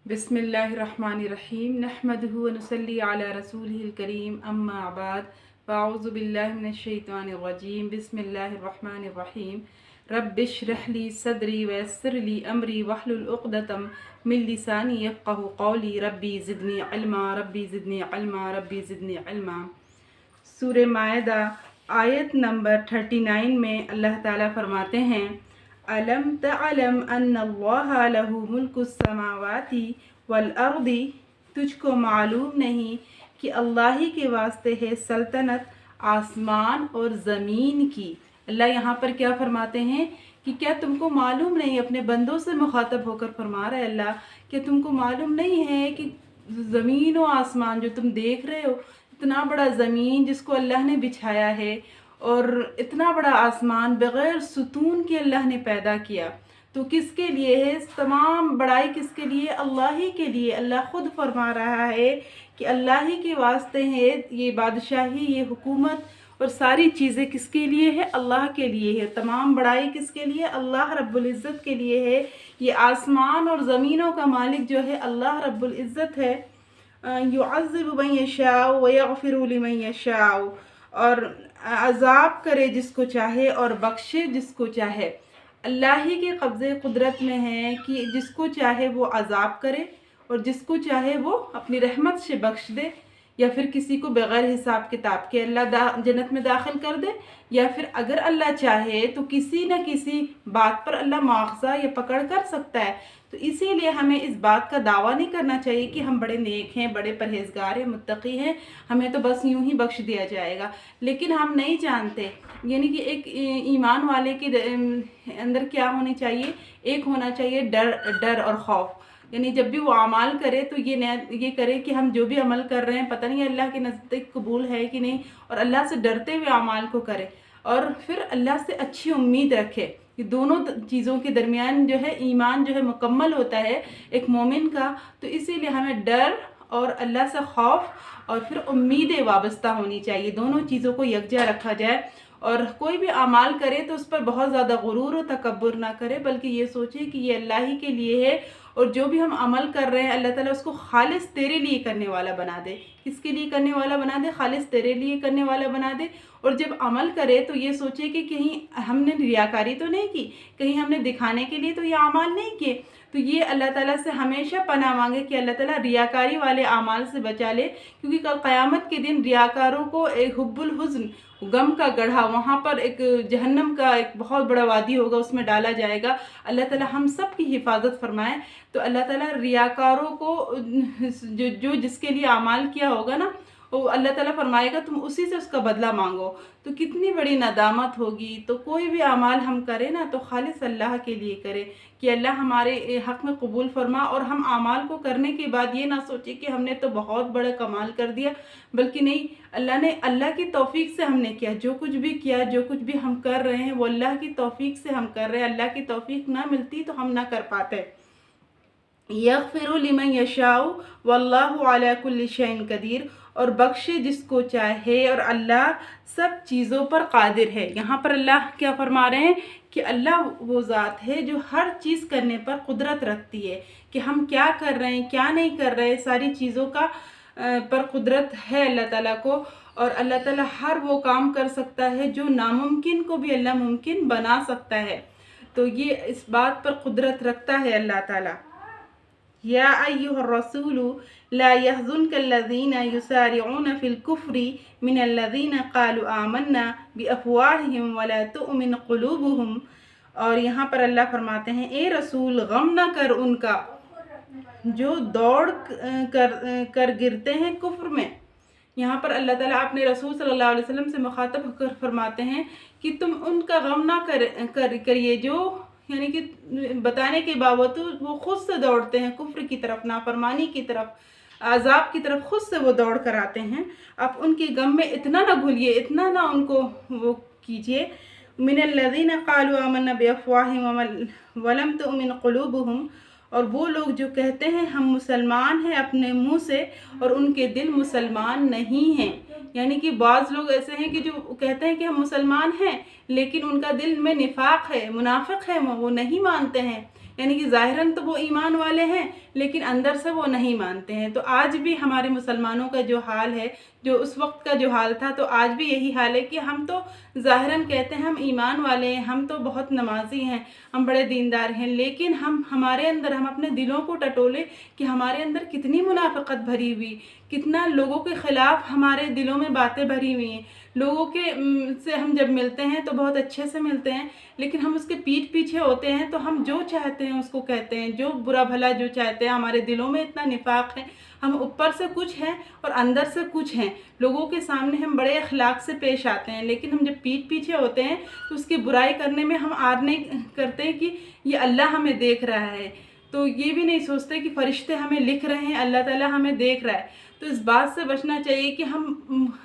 बिस्मिल्लाहिर्रहमानिर्रहीम नहमदुहु व नुसल्ली अला रसूलिहिल करीम अम्मा बाद फ़अऊज़ु बिल्लाहि मिनश्शैतानिर्रजीम बिस्मिल्लाहिर्रहमानिर्रहीम रब्बिश्रह ली सदरी वयस्सिर ली अमरी वहलुल उक़दतम मिन लिसानी यफ़क़हू क़ौली रब्बी ज़िदनी इल्मा रब्बी ज़िदनी इल्मा रब्बी ज़िदनी इल्मा। सूरह माइदा आयत नंबर 39 में अल्लाह ताला फरमाते हैं, अलम तअलम अन्नल्लाह लहू मुल्कुस समावाति वल अर्दी, तुझको मालूम नहीं कि अल्लाह ही के वास्ते है सल्तनत आसमान और ज़मीन की। अल्लाह यहाँ पर क्या फरमाते हैं कि क्या तुमको मालूम नहीं, अपने बंदों से मुखातब होकर फरमा रहे अल्लाह, क्या तुमको मालूम नहीं है कि ज़मीन और आसमान जो तुम देख रहे हो, इतना बड़ा ज़मीन जिसको अल्लाह ने बिछाया है और इतना बड़ा आसमान बग़ैर सुतून के अल्लाह ने पैदा किया, तो किसके लिए है? तमाम बड़ाई किसके लिए? अल्लाह ही के लिए। अल्लाह ख़ुद फरमा रहा है कि अल्लाह ही के वास्ते है ये बादशाही, ये हुकूमत और सारी चीज़ें किसके लिए है? अल्लाह के लिए है। तमाम बड़ाई किसके लिए? अल्लाह रब्बुल इज़्ज़त के लिए है। ये आसमान और ज़मीनों का मालिक जो है अल्लाह रब्बुल इज़्ज़त है। युअज़्ज़िबु मन यशाअ व यग़फ़िरु लिमन यशाअ, और अज़ाब करे जिसको चाहे और बख्शे जिसको चाहे। अल्लाह ही के कब्ज़े कुदरत में है कि जिसको चाहे वो अज़ाब करे और जिसको चाहे वो अपनी रहमत से बख्श दे, या फिर किसी को बग़ैर हिसाब किताब के अल्लाह जन्नत में दाखिल कर दे, या फिर अगर अल्लाह चाहे तो किसी न किसी बात पर अल्लाह मुआख़ज़ा या पकड़ कर सकता है। तो इसीलिए हमें इस बात का दावा नहीं करना चाहिए कि हम बड़े नेक हैं, बड़े परहेज़गार हैं, मुत्तक़ी हैं, हमें तो बस यूं ही बख्श दिया जाएगा। लेकिन हम नहीं जानते, यानी कि एक ईमान वाले के अंदर क्या होनी चाहिए? एक होना चाहिए डर और खौफ। यानी जब भी वो अमाल करे तो ये करे कि हम जो भी अमल कर रहे हैं पता नहीं अल्लाह के नज़दीक कबूल है कि नहीं, और अल्लाह से डरते हुए अमाल को करे और फिर अल्लाह से अच्छी उम्मीद रखे। ये दोनों चीज़ों के दरमियान जो है ईमान जो है मुकम्मल होता है एक मोमिन का। तो इसीलिए हमें डर और अल्लाह से खौफ और फिर उम्मीदें वाबस्ता होनी चाहिए, दोनों चीज़ों को यकजा रखा जाए। और कोई भी अमाल करे तो उस पर बहुत ज़्यादा गुरूर और तकब्बुर ना करे, बल्कि ये सोचे कि ये अल्लाह ही के लिए है और जो भी हम अमल कर रहे हैं अल्लाह ताला उसको खालिस तेरे लिए करने वाला बना दे। किसके लिए करने वाला बना दे? खालिस तेरे लिए करने वाला बना दे। और जब अमल करे तो ये सोचे कि कहीं हमने रियाकारी तो नहीं की, कहीं हमने दिखाने के लिए तो ये अमाल नहीं किए। तो ये अल्लाह ताला से हमेशा पनाह मांगे कि अल्लाह ताला रियाकारी वाले अमाल से बचा ले, क्योंकि कल क़यामत के दिन रियाकारों को एक हुब्बुल हुज़्न, गम का गढ़ा, वहाँ पर एक जहन्नम का एक बहुत बड़ा वादी होगा, उसमें डाला जाएगा। अल्लाह ताला हम सब की हिफाजत फरमाए। तो अल्लाह ताला रियाकारों को जो जिसके लिए अमाल किया होगा ना, वो अल्लाह ताला फरमाएगा तुम उसी से उसका बदला मांगो। तो कितनी बड़ी नदामत होगी। तो कोई भी अमाल हम करें ना तो खालिस अल्लाह के लिए करें कि अल्लाह हमारे हक़ में कबूल फरमा, और हम अमाल को करने के बाद ये ना सोचे कि हमने तो बहुत बड़ा कमाल कर दिया, बल्कि नहीं, अल्लाह की तौफीक से हमने किया। जो कुछ भी किया, जो कुछ भी हम कर रहे हैं वो अल्लाह की तौफीक से हम कर रहे हैं। अल्लाह की तौफीक ना मिलती तो हम ना कर पाते। यग़फ़िरु लिमन यशाअ वल्लाहु अला कुल्लि शैइन क़दीर, और बख्शे जिसको चाहे और अल्लाह सब चीज़ों पर कादिर है। यहाँ पर अल्लाह क्या फरमा रहे हैं कि अल्लाह वो ज़ात है जो हर चीज़ करने पर कुदरत रखती है, कि हम क्या कर रहे हैं क्या नहीं कर रहे हैं, सारी चीज़ों का पर कुदरत है अल्लाह ताला को। और अल्लाह ताला हर वो काम कर सकता है जो नामुमकिन को भी अल्लाह मुमकिन बना सकता है। तो ये इस बात पर कुदरत रखता है अल्लाह ताला। या अय्युहर रसूलु ला यहज़ुनकल्लज़ीना युसारिऊना फ़िल कुफ़्रि मिनल्लज़ीना क़ालू आमन्ना बिअफ़वाहिहिम वला तुअमिन क़ुलूबुहुम। और यहाँ पर अल्लाह फरमाते हैं, ए रसूल, गम न कर उनका जो दौड़ कर गिरते हैं कुफ्र में। यहाँ पर अल्लाह ताला अपने रसूल सल्लल्लाहु अलैहि वसल्लम से मुखातब होकर फरमाते हैं कि तुम उनका गम ना करिए जो, यानी कि बताने के बावजूद वो खुद से दौड़ते हैं कुफ्र की तरफ, नाफरमानी की तरफ, अजाब की तरफ खुद से वो दौड़ कर आते हैं। आप उनके गम में इतना ना घुलिए, इतना ना उनको वो कीजिए। मिनल्लज़ीना क़ालू आमन्ना बिअफ़वाहिहिम वलम तुअमिन क़ुलूबुहुम, और वो लोग जो कहते हैं हम मुसलमान हैं अपने मुंह से और उनके दिल मुसलमान नहीं हैं। यानी कि बाज़ लोग ऐसे हैं कि जो कहते हैं कि हम मुसलमान हैं लेकिन उनका दिल में निफाक है, मुनाफिक है, वो नहीं मानते हैं یعنی کہ ظاہراً تو وہ ایمان والے ہیں لیکن اندر سے وہ نہیں مانتے ہیں۔ تو آج بھی ہمارے مسلمانوں کا جو حال ہے، جو اس وقت کا جو حال تھا، تو آج بھی یہی حال ہے کہ ہم تو ظاہراً کہتے ہیں ہم ایمان والے ہیں، ہم تو بہت نمازی ہیں، ہم بڑے دیندار ہیں، لیکن ہمارے اندر ہم اپنے دلوں کو ٹٹولے کہ ہمارے اندر کتنی منافقت بھری ہوئی، کتنا لوگوں کے خلاف ہمارے دلوں میں باتیں بھری ہوئی ہیں۔ لوگوں کے سے ہم جب ملتے ہیں تو بہت اچھے سے ملتے ہیں، لیکن ہم اس کے پیٹھ پیچھے ہوتے ہیں تو ہم جو چاہتے ہیں اس کو کہتے ہیں، جو برا بھلا جو چاہتے ہیں، ہمارے دلوں میں اتنا نفاق ہے، ہم اوپر سے کچھ ہیں اور اندر سے کچھ ہیں۔ لوگوں کے سامنے ہم بڑے اخلاق سے پیش آتے ہیں، لیکن ہم جب پیٹھ پیچھے ہوتے ہیں تو اس کی برائی کرنے میں ہم آر نہیں کرتے کہ یہ اللہ ہمیں دیکھ رہا ہے، تو یہ بھی نہیں سوچتے کہ فرشتے ہمیں لکھ رہے ہیں، اللہ تعالیٰ ہمیں دیکھ رہا ہے۔ تو اس بات سے بچنا چاہیے کہ ہم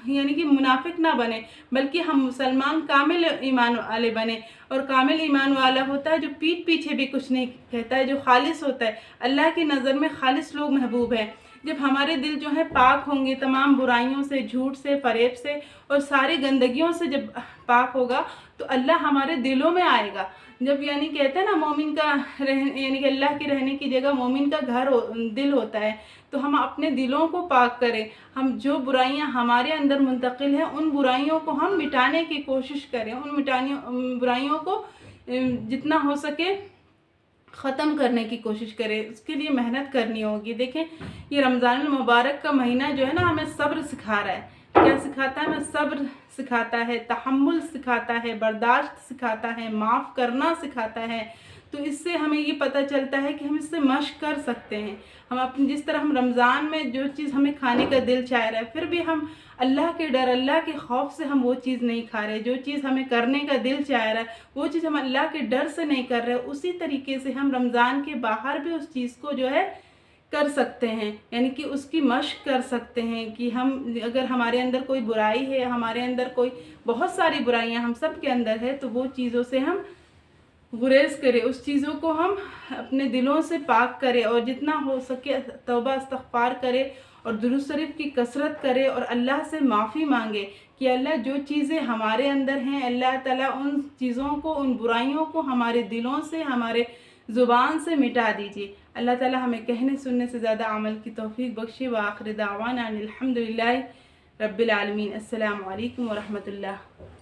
یعنی کہ منافق نہ بنیں، بلکہ ہم مسلمان کامل ایمان والے بنیں، اور کامل ایمان والا ہوتا ہے جو پیٹھ پیچھے بھی کچھ نہیں کہتا ہے، جو خالص ہوتا ہے۔ اللہ کی نظر میں خالص لوگ محبوب ہیں۔ جب ہمارے دل جو ہے پاک ہوں گے تمام برائیوں سے، جھوٹ سے، فریب سے اور ساری گندگیوں سے جب پاک ہوگا تو اللہ ہمارے دلوں میں آئے گا۔ جب یعنی کہتے ہیں نا مومن کا یعنی کہ اللہ کی رہنے کی جگہ مومن کا گھر دل ہوتا ہے، تو ہم اپنے دلوں کو پاک کریں، ہم جو برائیاں ہمارے اندر منتقل ہیں ان برائیوں کو ہم مٹانے کی کوشش کریں، ان برائیوں کو جتنا ہو سکے ختم کرنے کی کوشش کریں، اس کے لیے محنت کرنی ہوگی۔ دیکھیں یہ رمضان المبارک کا مہینہ جو ہے نا ہمیں صبر سکھا رہا ہے۔ کیا سکھاتا ہے؟ ہمیں صبر سکھاتا ہے، تحمل سکھاتا ہے، برداشت سکھاتا ہے، معاف کرنا سکھاتا ہے۔ تو اس سے ہمیں یہ پتہ چلتا ہے کہ ہم اس سے مشق کر سکتے ہیں۔ ہم اپنے جس طرح ہم رمضان میں جو چیز ہمیں کھانے کا دل چاہ رہا ہے، پھر بھی ہم اللہ کے ڈر، اللہ کے خوف سے ہم وہ چیز نہیں کھا رہے، جو چیز ہمیں کرنے کا دل چاہ رہا ہے وہ چیز ہم اللہ کے ڈر سے نہیں کر رہے، اسی طریقے سے ہم رمضان کے باہر بھی اس چیز کو جو ہے کر سکتے ہیں، یعنی کہ اس کی مشق کر سکتے ہیں کہ ہم اگر ہمارے اندر کوئی برائی ہے، ہمارے اندر کوئی بہت ساری برائیاں ہم سب کے اندر ہے، تو وہ چیزوں سے ہم گریز کرے، اس چیزوں کو ہم اپنے دلوں سے پاک کرے، اور جتنا ہو سکے توبہ استغفار کرے اور درود شریف کی کثرت کرے اور اللہ سے معافی مانگے کہ اللہ جو چیزیں ہمارے اندر ہیں، اللہ تعالیٰ ان چیزوں کو، ان برائیوں کو ہمارے دلوں سے، ہمارے زبان سے مٹا دیجیے۔ اللہ تعالیٰ ہمیں کہنے سننے سے زیادہ عمل کی توفیق بخشے۔ وآخر دعوانا ان الحمدللہ رب العالمین۔ السلام علیکم ورحمۃ اللہ۔